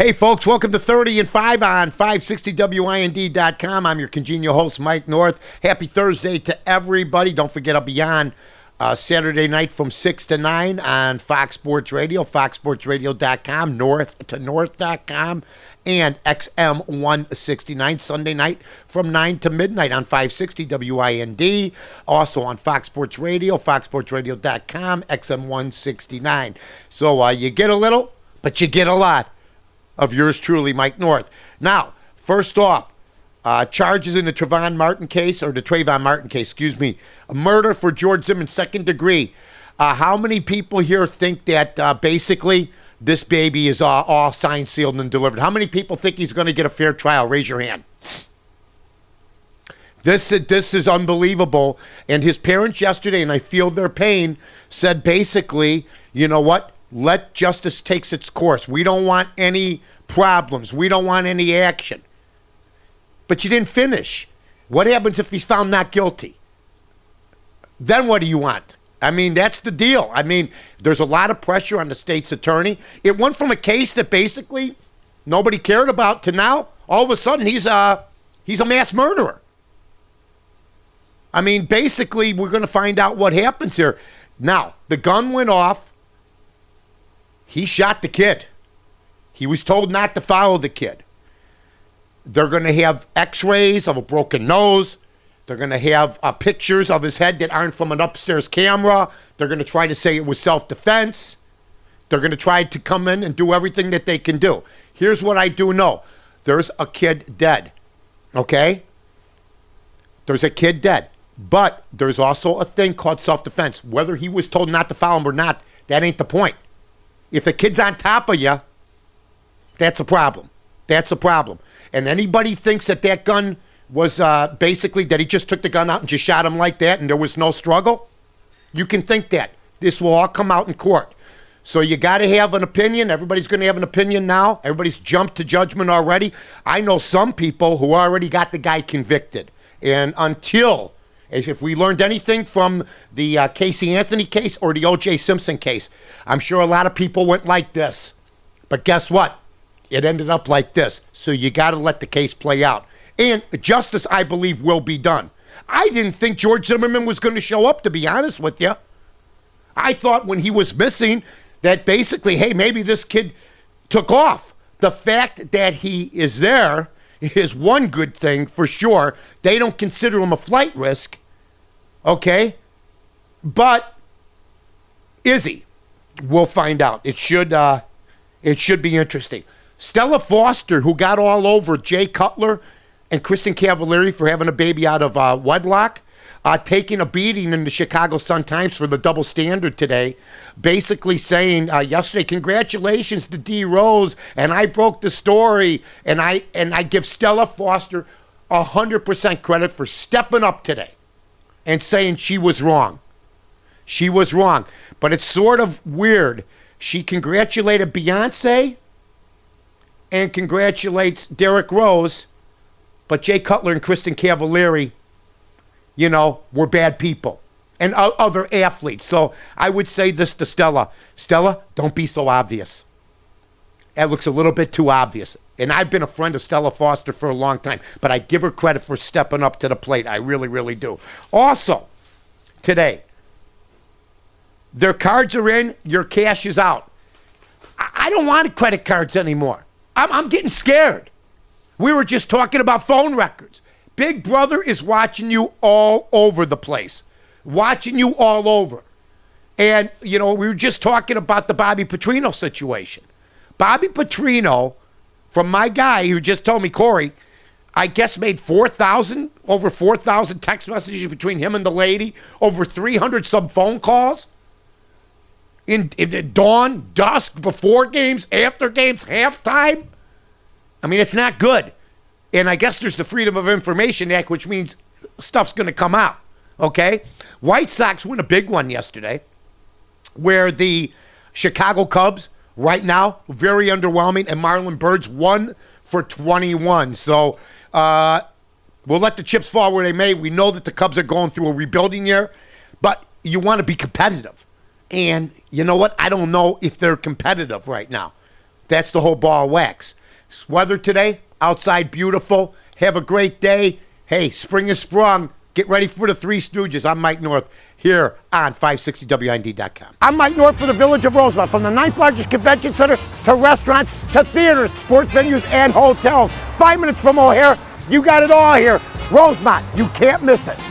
Hey, folks, welcome to 30 and 5 on 560WIND.com. I'm your congenial host, Mike North. Happy Thursday to everybody. Don't forget, I'll be on Saturday night from 6 to 9 on Fox Sports Radio, foxsportsradio.com, north-to-north.com, and XM 169 Sunday night from 9 to midnight on 560 WIND. Also on Fox Sports Radio, foxsportsradio.com, XM 169. So you get a little, but you get a lot of yours truly, Mike North. Now, first off, charges in the Trayvon Martin case, a murder for George Zimmerman, second degree. How many people here think that basically this baby is all signed, sealed, and delivered? How many people think he's going to get a fair trial? Raise your hand. This is unbelievable. And his parents yesterday, and I feel their pain, said basically, you know what? Let justice take its course. We don't want any problems. We don't want any action. But you didn't finish. What happens if he's found not guilty? Then what do you want? I mean, that's the deal. I mean, there's a lot of pressure on the state's attorney. It went from a case that basically nobody cared about to now, all of a sudden, he's a mass murderer. I mean, basically, we're going to find out what happens here. Now, the gun went off. He shot the kid. He was told not to follow the kid. They're going to have x-rays of a broken nose. They're going to have pictures of his head that aren't from an upstairs camera. They're going to try to say it was self-defense. They're going to try to come in and do everything that they can do. Here's what I do know. There's a kid dead. Okay? There's a kid dead. But there's also a thing called self-defense. Whether he was told not to follow him or not, that ain't the point. If the kid's on top of you, that's a problem. That's a problem. And anybody thinks that gun was basically that he just took the gun out and just shot him like that and there was no struggle, you can think that. This will all come out in court. So you got to have an opinion. Everybody's going to have an opinion now. Everybody's jumped to judgment already. I know some people who already got the guy convicted. And until, if we learned anything from the Casey Anthony case or the O.J. Simpson case, I'm sure a lot of people went like this. But guess what? It ended up like this. So you got to let the case play out. And justice, I believe, will be done. I didn't think George Zimmerman was going to show up, to be honest with you. I thought when he was missing that basically, hey, maybe this kid took off. The fact that he is there is one good thing for sure. They don't consider him a flight risk. Okay? But is he? We'll find out. It should be interesting. Stella Foster, who got all over Jay Cutler and Kristen Cavallari for having a baby out of wedlock, taking a beating in the Chicago Sun-Times for the double standard today, basically saying yesterday, congratulations to D. Rose, and I broke the story, and I give Stella Foster 100% credit for stepping up today and saying she was wrong. She was wrong. But it's sort of weird. She congratulated Beyonce and congratulates Derrick Rose, but Jay Cutler and Kristen Cavallari, you know, were bad people and other athletes. So I would say this to Stella. Stella, don't be so obvious. That looks a little bit too obvious. And I've been a friend of Stella Foster for a long time, but I give her credit for stepping up to the plate. I really, really do. Also, today, their cards are in, your cash is out. I don't want credit cards anymore. I'm getting scared. We were just talking about phone records. Big Brother is watching you all over the place. Watching you all over. And, you know, we were just talking about the Bobby Petrino situation. Bobby Petrino, from my guy who just told me, Corey, I guess made over 4,000 text messages between him and the lady, over 300 some phone calls. In the dawn, dusk, before games, after games, halftime. I mean, it's not good. And I guess there's the Freedom of Information Act, which means stuff's going to come out, okay? White Sox win a big one yesterday where the Chicago Cubs, right now, very underwhelming, and Marlon Birds 1 for 21. So we'll let the chips fall where they may. We know that the Cubs are going through a rebuilding year, but you want to be competitive. And you know what? I don't know if they're competitive right now. That's the whole ball of wax. Weather today, outside beautiful. Have a great day. Hey, spring is sprung. Get ready for the Three Stooges. I'm Mike North here on 560WIND.com. I'm Mike North for the Village of Rosemont. From the 9th largest convention center to restaurants to theaters, sports venues, and hotels. 5 minutes from O'Hare, you got it all here. Rosemont, you can't miss it.